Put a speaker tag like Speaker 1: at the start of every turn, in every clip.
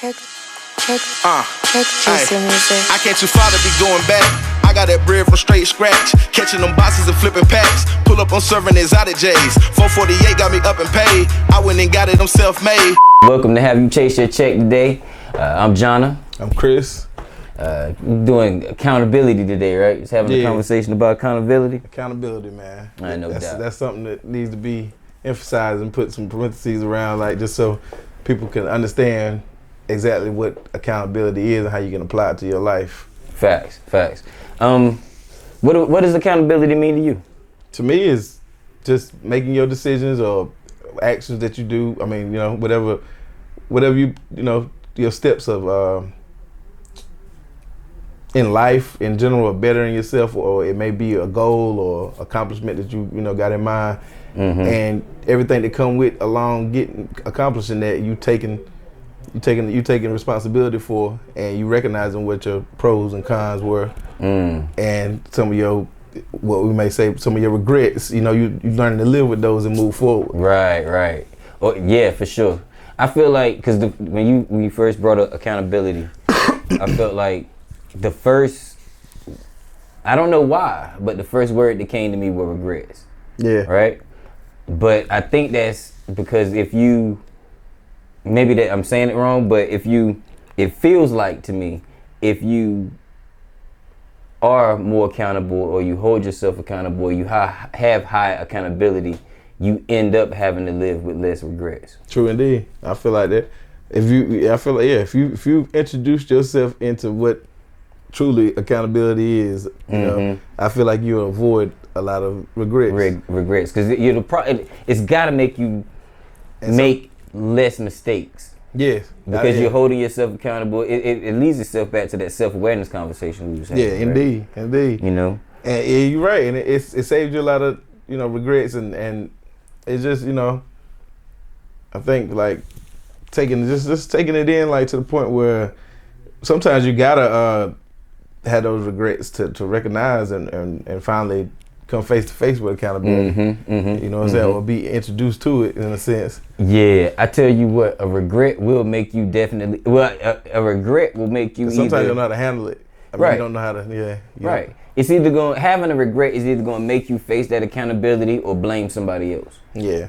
Speaker 1: Check, check, check
Speaker 2: Ay,
Speaker 1: music.
Speaker 2: I can't too far to be going back. I got that bread from straight scratch. Catching them boxes and flipping packs. Pull up on serving exotic J's. 448 got me up and paid. I went and got it, I'm self-made.
Speaker 3: Welcome to Have You Chase Your Check today. I'm Jonna.
Speaker 4: I'm Chris.
Speaker 3: We're doing accountability today, right? Just having a conversation about accountability.
Speaker 4: Accountability, man.
Speaker 3: I know that.
Speaker 4: That's something that needs to be emphasized and put some parentheses around, like just so people can understand exactly what accountability is and how you can apply it to your life.
Speaker 3: Facts. What does accountability mean to you?
Speaker 4: To me, is just making your decisions or actions that you do. I mean, whatever you your steps of in life in general, or bettering yourself, or it may be a goal or accomplishment that you got in mind, and everything that come with along accomplishing that, you taking responsibility for, and you recognizing what your pros and cons were, and some of your, what we may say, some of your regrets. You learning to live with those and move forward.
Speaker 3: Right. Oh yeah, for sure. I feel like because when you first brought up accountability, I felt like the first, I don't know why, but the first word that came to me were regrets.
Speaker 4: Yeah.
Speaker 3: Right? But I think that's because maybe that I'm saying it wrong, but it feels like to me, if you are more accountable, or you hold yourself accountable, or you have high accountability, you end up having to live with less regrets.
Speaker 4: True indeed. I feel like that. If you introduced yourself into what truly accountability is, I feel like you'll avoid a lot of regrets.
Speaker 3: Regrets, because it's got to make you make less mistakes.
Speaker 4: Yes,
Speaker 3: because you're holding yourself accountable. It leads itself back to that self-awareness conversation we was having.
Speaker 4: Yeah, indeed.
Speaker 3: And
Speaker 4: you're right, and it saves you a lot of regrets, and it's just I think like taking it in, like to the point where sometimes you gotta have those regrets to recognize and finally come face to face with accountability. You know what I'm saying? Or be introduced to it in a sense.
Speaker 3: Yeah, I tell you what, a regret will make you definitely. Well, a regret will make you.
Speaker 4: Sometimes you don't know how to handle it.
Speaker 3: Right.
Speaker 4: You don't know how to.
Speaker 3: Right. It's either having a regret is either going to make you face that accountability or blame somebody else.
Speaker 4: Yeah.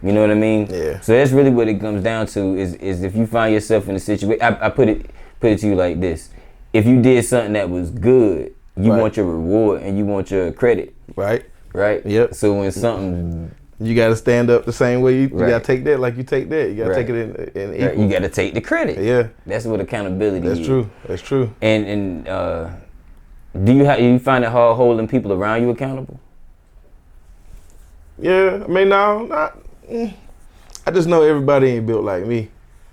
Speaker 3: You know what I mean?
Speaker 4: Yeah.
Speaker 3: So that's really what it comes down to is if you find yourself in a situation. I put it to you like this: if you did something that was good, you want your reward and you want your credit.
Speaker 4: Right.
Speaker 3: Yep. So when something,
Speaker 4: you got to stand up the same way. You got to take that like you take that. You got to take it in equal.
Speaker 3: You got to take the credit.
Speaker 4: Yeah.
Speaker 3: That's what accountability is.
Speaker 4: That's true.
Speaker 3: And do you find it hard holding people around you accountable?
Speaker 4: Yeah. I mean, no, not. I just know everybody ain't built like me,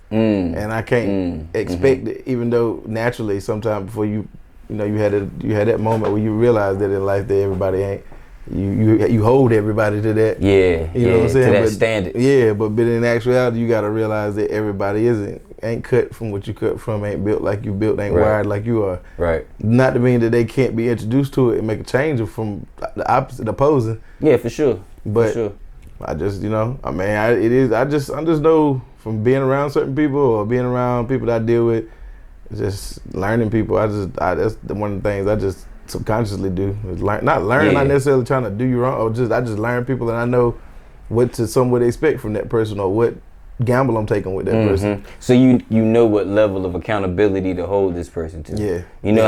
Speaker 4: and I can't expect it. Even though naturally, sometimes before you had that moment where you realize that in life that everybody ain't. You hold everybody to that.
Speaker 3: Yeah.
Speaker 4: You know what I'm saying?
Speaker 3: To that standard.
Speaker 4: Yeah, but in actuality, you got to realize that everybody ain't cut from what you cut from, ain't built like you built, ain't wired like you are.
Speaker 3: Right.
Speaker 4: Not to mean that they can't be introduced to it and make a change from the opposite, opposing.
Speaker 3: Yeah, for sure.
Speaker 4: But I just, I just know from being around certain people or being around people that I deal with, just learning people. That's one of the things I just subconsciously do. Is not necessarily trying to do you wrong, or I just learn people, and I know what to somewhat expect from that person, or what gamble I'm taking with that person.
Speaker 3: So you know what level of accountability to hold this person to.
Speaker 4: Yeah.
Speaker 3: You know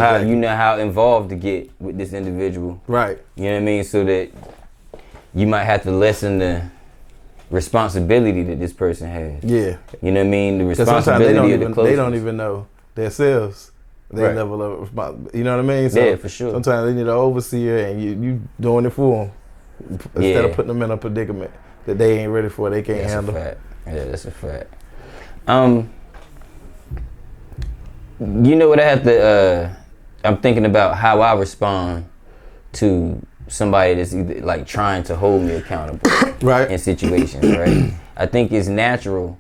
Speaker 3: how involved to get with this individual.
Speaker 4: Right.
Speaker 3: You know what I mean? So that you might have to lessen the responsibility that this person has.
Speaker 4: Yeah.
Speaker 3: You know what I mean? The responsibility of the closest.
Speaker 4: They don't even know themselves. Their level of responsibility. You know what I mean? So
Speaker 3: yeah, for sure.
Speaker 4: Sometimes they need an overseer, and you doing it for them instead of putting them in a predicament that they ain't ready for. They can't handle.
Speaker 3: That's a fact. Yeah, that's a fact. You know what I have to? I'm thinking about how I respond to somebody that's either like trying to hold me accountable,
Speaker 4: right,
Speaker 3: in situations. Right. I think it's natural.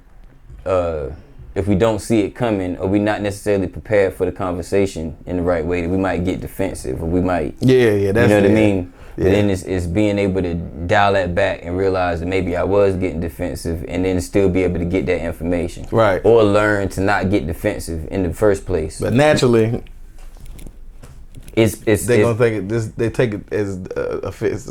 Speaker 3: if we don't see it coming, or we're not necessarily prepared for the conversation in the right way, that we might get defensive, or we might,
Speaker 4: yeah, that's,
Speaker 3: you know what I
Speaker 4: yeah.
Speaker 3: mean?
Speaker 4: Yeah.
Speaker 3: And then it's being able to dial that back and realize that maybe I was getting defensive, and then still be able to get that information,
Speaker 4: right?
Speaker 3: Or learn to not get defensive in the first place.
Speaker 4: But naturally,
Speaker 3: they're
Speaker 4: gonna think it. They take it as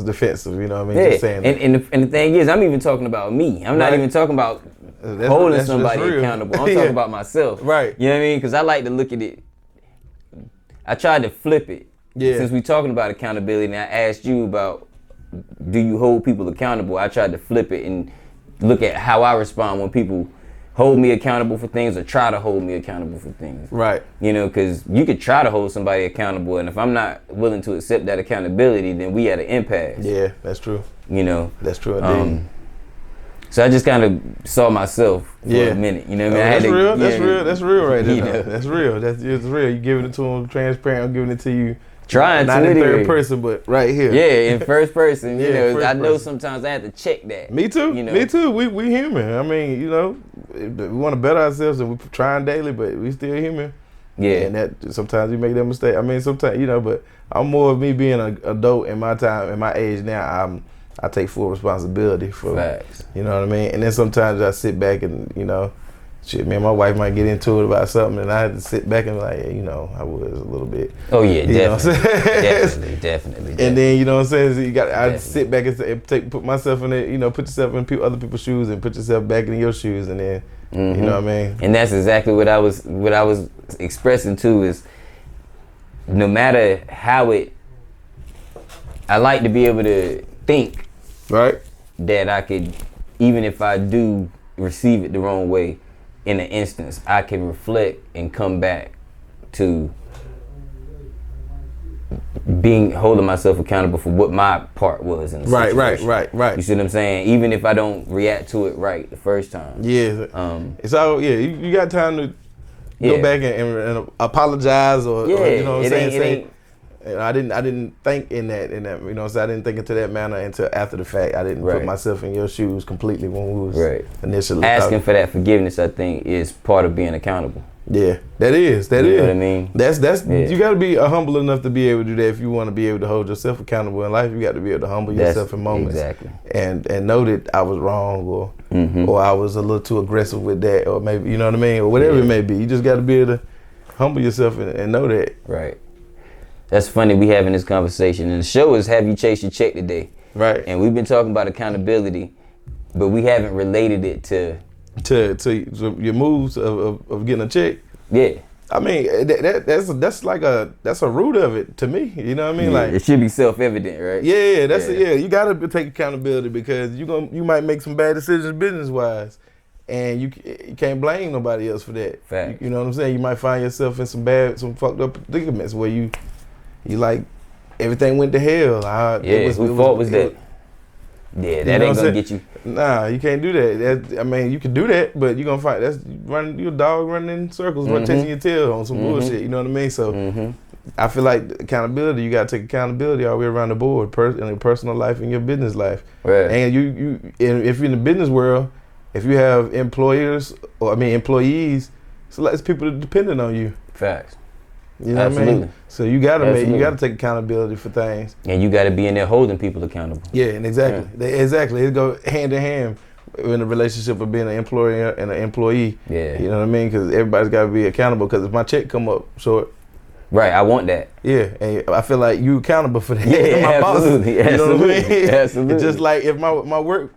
Speaker 4: defensive. You know what I mean?
Speaker 3: Yeah.
Speaker 4: Just saying.
Speaker 3: And the thing is, I'm even talking about me. I'm not even talking about holding somebody accountable. I'm talking about myself.
Speaker 4: Right.
Speaker 3: You know what I mean? Because I like to look at it. I tried to flip it.
Speaker 4: Yeah.
Speaker 3: Since we talking about accountability, and I asked you about, do you hold people accountable? I tried to flip it and look at how I respond when people hold me accountable for things, or try to hold me accountable for things.
Speaker 4: Right.
Speaker 3: You know, because you could try to hold somebody accountable, and if I'm not willing to accept that accountability, then we at an impasse.
Speaker 4: Yeah, that's true.
Speaker 3: You know.
Speaker 4: That's true indeed.
Speaker 3: So I just kind of saw myself for a minute. You know what I mean?
Speaker 4: That's real right there.
Speaker 3: You know.
Speaker 4: That's real. That's real. You giving it to them transparent. I'm giving it to you.
Speaker 3: Trying
Speaker 4: not
Speaker 3: to
Speaker 4: in
Speaker 3: anyway.
Speaker 4: third person, but right here.
Speaker 3: Yeah, in first person. You know,
Speaker 4: first
Speaker 3: I know
Speaker 4: person.
Speaker 3: sometimes I have to check that.
Speaker 4: Me too.
Speaker 3: You know?
Speaker 4: Me too. We human. I mean, you know, we want to better ourselves, and we're trying daily, but we still human.
Speaker 3: Yeah.
Speaker 4: And that sometimes we make that mistake. I mean, sometimes, you know, but I'm more of me being an adult in my time, in my age now. I take full responsibility for.
Speaker 3: Facts.
Speaker 4: You know what I mean? And then sometimes I sit back and, you know, shit, me and my wife might get into it about something, and I have to sit back and be like, hey, you know, I was a little bit.
Speaker 3: Oh yeah,
Speaker 4: you know what I'm
Speaker 3: definitely,
Speaker 4: saying?
Speaker 3: definitely.
Speaker 4: And then, you know what I'm saying? So you got, I
Speaker 3: Definitely.
Speaker 4: sit back and put myself in it, you know, put yourself in other people's shoes and put yourself back in your shoes, and then, you know what I mean?
Speaker 3: And that's exactly what I was expressing too, is no matter how I like to be able to think
Speaker 4: Right.
Speaker 3: that I could, even if I do receive it the wrong way, in an instance, I can reflect and come back to holding myself accountable for what my part was in the situation.
Speaker 4: Right.
Speaker 3: You see what I'm saying? Even if I don't react to it right the first time.
Speaker 4: Yeah. It's all, you got time to go back and apologize or you know what I'm saying? I didn't think in that, you know, so I didn't think into that manner until after the fact. I didn't put myself in your shoes completely when we was initially
Speaker 3: asking
Speaker 4: talking.
Speaker 3: for that forgiveness. I think is part of being accountable.
Speaker 4: Yeah, that is.
Speaker 3: You know what I mean?
Speaker 4: That's you got to be humble enough to be able to do that. If you want to be able to hold yourself accountable in life, you got to be able to humble yourself in moments.
Speaker 3: Exactly.
Speaker 4: And know that I was wrong, or I was a little too aggressive with that, or maybe, you know what I mean, or whatever it may be. You just got to be able to humble yourself and know that.
Speaker 3: Right. That's funny, we having this conversation, and the show is Have You Chased Your Check today?
Speaker 4: Right.
Speaker 3: And we've been talking about accountability, but we haven't related it to
Speaker 4: your moves of getting a check.
Speaker 3: Yeah.
Speaker 4: I mean, that's a root of it to me. You know what I mean? Like,
Speaker 3: it should be self-evident, right?
Speaker 4: Yeah, you gotta take accountability, because you might make some bad decisions business wise, and you can't blame nobody else for that.
Speaker 3: Fact.
Speaker 4: You know what I'm saying? You might find yourself in some fucked up predicaments where you like everything went to hell.
Speaker 3: Whose fault was that? Yeah, that ain't gonna get you.
Speaker 4: Nah, you can't do that. I mean, you can do that, but you're gonna find your dog running in circles, chasing your tail on some bullshit. You know what I mean? So I feel like accountability. You gotta take accountability all the way around the board, in your personal life and your business life.
Speaker 3: Right.
Speaker 4: And if you're in the business world, if you have employees, it's lots of people that are dependent on you.
Speaker 3: Facts.
Speaker 4: You know what I mean? So you gotta take accountability for things.
Speaker 3: And you gotta be in there holding people accountable.
Speaker 4: Yeah, and exactly. It go hand in hand in a relationship of being an employer and an employee.
Speaker 3: Yeah.
Speaker 4: You know what I mean? Because everybody's gotta be accountable. Because if my check come up short,
Speaker 3: right, I want that.
Speaker 4: Yeah, and I feel like you accountable for that.
Speaker 3: Yeah,
Speaker 4: my
Speaker 3: absolutely.
Speaker 4: Boss, you know what I mean?
Speaker 3: Absolutely.
Speaker 4: It's just like if my work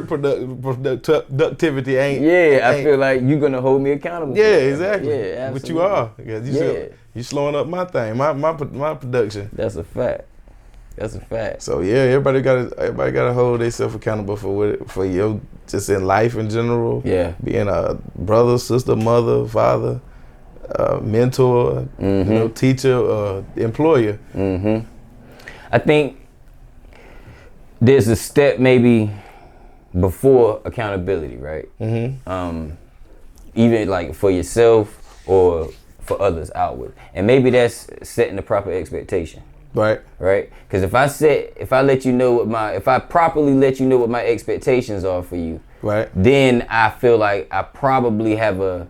Speaker 4: productivity ain't.
Speaker 3: Yeah, I feel like you're gonna hold me accountable.
Speaker 4: Yeah, exactly.
Speaker 3: Yeah, absolutely.
Speaker 4: But you are, because you slowing up my thing, my production.
Speaker 3: That's a fact. That's a fact.
Speaker 4: So yeah, everybody gotta hold themselves accountable for your just in life in general.
Speaker 3: Yeah,
Speaker 4: being a brother, sister, mother, father, mentor, you know, teacher, employer.
Speaker 3: I think there's a step maybe before accountability, right? Even like for yourself or for others outward, and maybe that's setting the proper expectation. Right. Because if I let you know if I properly let you know what my expectations are for you, right, then I feel like I probably have a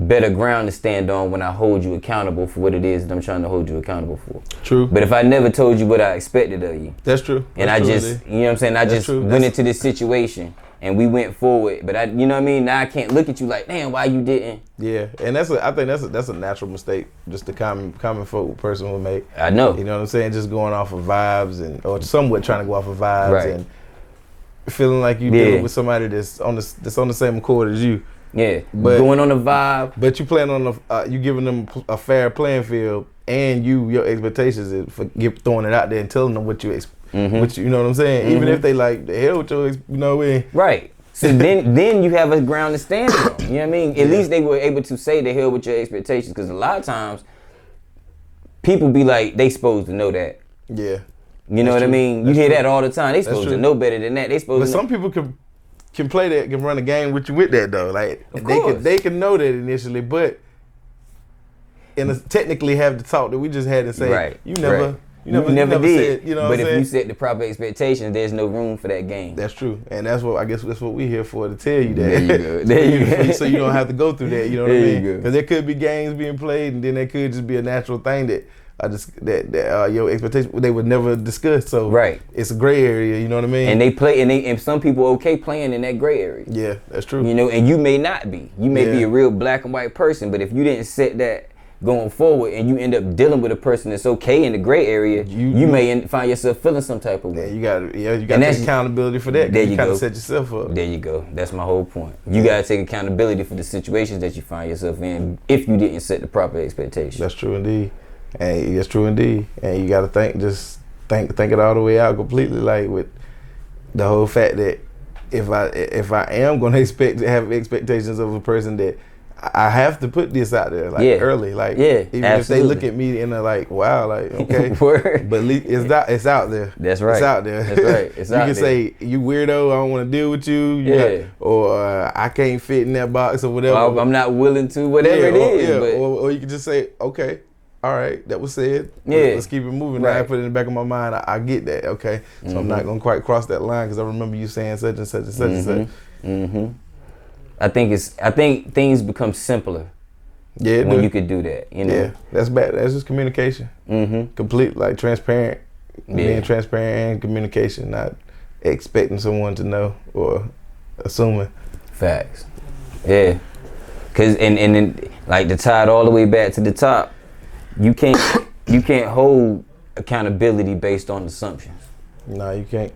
Speaker 3: better ground to stand on when I hold you accountable for what it is that I'm trying to hold you accountable for.
Speaker 4: True.
Speaker 3: But if I never told you what I expected of you,
Speaker 4: that's true.
Speaker 3: And
Speaker 4: that's
Speaker 3: I
Speaker 4: true,
Speaker 3: just, you know what I'm saying, I
Speaker 4: that's
Speaker 3: just
Speaker 4: true.
Speaker 3: went into this situation and we went forward, but I, you know what I mean, now I can't look at you like, damn, why you didn't?
Speaker 4: Yeah, and I think that's a natural mistake, just a common folk person will make.
Speaker 3: I know.
Speaker 4: You know what I'm saying? Just going off of vibes or somewhat trying to go off of vibes
Speaker 3: Right.
Speaker 4: and feeling like you dealing with somebody that's on the same accord as you.
Speaker 3: Yeah,
Speaker 4: But
Speaker 3: going on a vibe.
Speaker 4: But you playing on you giving them a fair playing field, and your expectations is for throwing it out there and telling them what you what you know what I'm saying. Even if they like the hell with your, you know what I mean.
Speaker 3: Right. So then you have a ground to stand on. You know what I mean? At least they were able to say the hell with your expectations, because a lot of times people be like, they supposed to know that.
Speaker 4: Yeah.
Speaker 3: You know what I mean? You hear that all the time. They supposed to know better than that. They supposed
Speaker 4: But
Speaker 3: to
Speaker 4: some people can play that, can run a game with you with that though. Like they can know that initially, but technically have the talk that we just had and say,
Speaker 3: right.
Speaker 4: you never
Speaker 3: did.
Speaker 4: said, you know
Speaker 3: but
Speaker 4: what I'm
Speaker 3: if
Speaker 4: saying?
Speaker 3: you set the proper expectations, there's no room for that game.
Speaker 4: That's true, and that's what we're here for, to tell you that.
Speaker 3: There you go. There you go.
Speaker 4: So you don't have to go through that. You know what
Speaker 3: There
Speaker 4: I
Speaker 3: you
Speaker 4: mean?
Speaker 3: go.
Speaker 4: Because there could be games being played, and then there could just be a natural thing that your expectations they would never discuss. So
Speaker 3: right.
Speaker 4: It's a gray area. You know what I mean?
Speaker 3: And they play, and some people are okay playing in that gray area.
Speaker 4: Yeah, that's true.
Speaker 3: You know, and you may not be. You may be a real black and white person, but if you didn't set that going forward and you end up dealing with a person that's okay in the gray area, you may find yourself feeling some type of way.
Speaker 4: Yeah, you got to take accountability for that.
Speaker 3: There
Speaker 4: you
Speaker 3: you
Speaker 4: kind
Speaker 3: go.
Speaker 4: of set yourself up.
Speaker 3: There you go. That's my whole point. You got to take accountability for the situations that you find yourself in if you didn't set the proper expectations.
Speaker 4: That's true indeed. And that's true indeed. And you got to think it all the way out completely, like with the whole fact that if I am going to have expectations of a person, that I have to put this out there early, like even
Speaker 3: absolutely.
Speaker 4: if they look at me and they're like, wow, like okay,
Speaker 3: Word.
Speaker 4: but it's out there.
Speaker 3: That's right.
Speaker 4: It's out there.
Speaker 3: That's right. It's
Speaker 4: you
Speaker 3: out
Speaker 4: can
Speaker 3: there.
Speaker 4: say, you weirdo, I don't want to deal with you. Or I can't fit in that box or whatever.
Speaker 3: Or I'm not willing to, whatever it is.
Speaker 4: Or you can just say, okay, all right, that was said.
Speaker 3: Yeah.
Speaker 4: Let's keep it moving.
Speaker 3: Right.
Speaker 4: Now I put it in the back of my mind. I get that. Okay, so I'm not gonna quite cross that line because I remember you saying such and such and such and such.
Speaker 3: Mm-hmm. I think things become simpler.
Speaker 4: Yeah,
Speaker 3: when you could do that, you know.
Speaker 4: Yeah, that's bad. That's just communication. Complete, like transparent, being transparent and communication, not expecting someone to know or assuming.
Speaker 3: Facts. Yeah, cause and then like to tie it all the way back to the top, you can't hold accountability based on assumptions.
Speaker 4: No, you can't.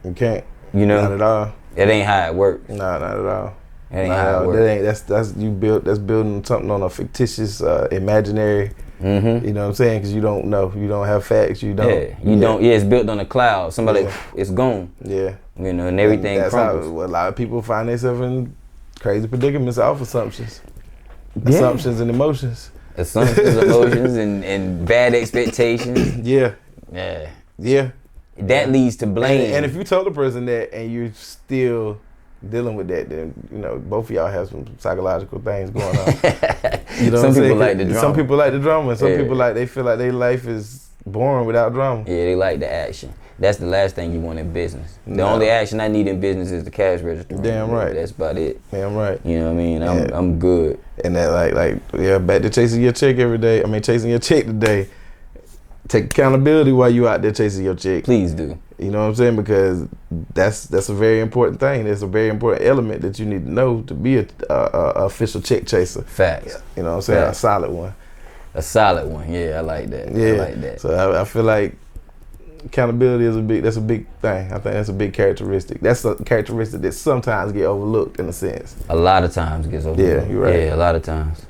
Speaker 4: You can't.
Speaker 3: You know,
Speaker 4: not at all.
Speaker 3: That ain't how it works.
Speaker 4: No, not at all.
Speaker 3: That ain't how it works.
Speaker 4: That's building something on a fictitious, imaginary. You know what I'm saying? Because you don't know, you don't have facts. You don't.
Speaker 3: Yeah, it's built on a cloud. Somebody, it's gone.
Speaker 4: Yeah.
Speaker 3: You know, and everything
Speaker 4: that's
Speaker 3: crumbles.
Speaker 4: how a lot of people find themselves in crazy predicaments off assumptions, assumptions and emotions.
Speaker 3: Assumptions, emotions, and bad expectations.
Speaker 4: Yeah.
Speaker 3: That leads to blame.
Speaker 4: And if you tell the person that and you're still dealing with that, then both of y'all have some psychological things going on. You know,
Speaker 3: some people like the drama.
Speaker 4: Some people like the drama. Some people they feel like their life is boring without drama.
Speaker 3: Yeah, they like the action. That's the last thing you want in business. The only action I need in business is the cash register.
Speaker 4: Damn right.
Speaker 3: That's about it.
Speaker 4: Damn right.
Speaker 3: You know what I mean? I'm good.
Speaker 4: And that back to chasing your check every day. I mean, chasing your check today. Take accountability while you out there chasing your check.
Speaker 3: Please do.
Speaker 4: You know what I'm saying? Because that's a very important thing. That's a very important element that you need to know to be a official check chaser.
Speaker 3: Facts.
Speaker 4: You know what I'm saying?
Speaker 3: Facts.
Speaker 4: A solid one.
Speaker 3: A solid one. Yeah, I like that.
Speaker 4: Yeah.
Speaker 3: I like that.
Speaker 4: So I feel like accountability is a big thing. I think that's a big characteristic. That's a characteristic that sometimes get overlooked in a sense.
Speaker 3: A lot of times gets overlooked.
Speaker 4: Yeah, you're right.
Speaker 3: Yeah, a lot of times.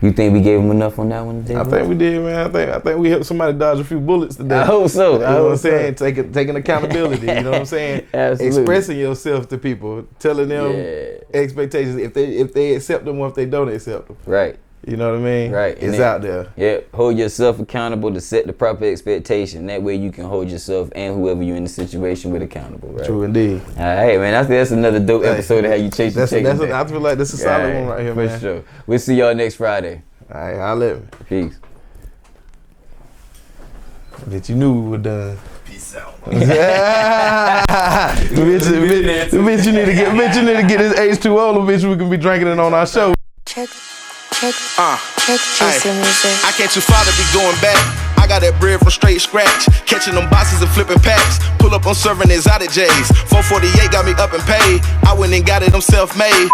Speaker 3: You think we gave him enough on that one today?
Speaker 4: I think we did, man. I think we helped somebody dodge a few bullets today.
Speaker 3: I hope so.
Speaker 4: You know what I'm saying? Taking accountability. You know what I'm saying?
Speaker 3: Absolutely.
Speaker 4: Expressing yourself to people, telling them expectations if they accept them or if they don't accept them.
Speaker 3: Right.
Speaker 4: You know what I mean?
Speaker 3: Right.
Speaker 4: It's out there.
Speaker 3: Yep. Hold yourself accountable to set the proper expectation. That way you can hold yourself and whoever you're in the situation with accountable. Right.
Speaker 4: True indeed.
Speaker 3: All right, man. That's another dope episode of How You Chase Your Check.
Speaker 4: I feel like this is a solid one right here, man.
Speaker 3: For sure. We'll see y'all next Friday.
Speaker 4: All right, I'll let me.
Speaker 3: Peace.
Speaker 4: That you knew we were done. Bitch, you need to get this H2O, bitch. We can be drinking it on our show.
Speaker 1: Check Chaser music.
Speaker 2: I can't too far to be going back. I got that bread from straight scratch. Catching them boxes and flipping packs. Pull up on serving exotic J's. 448 got me up and paid. I went and got it, I'm self-made.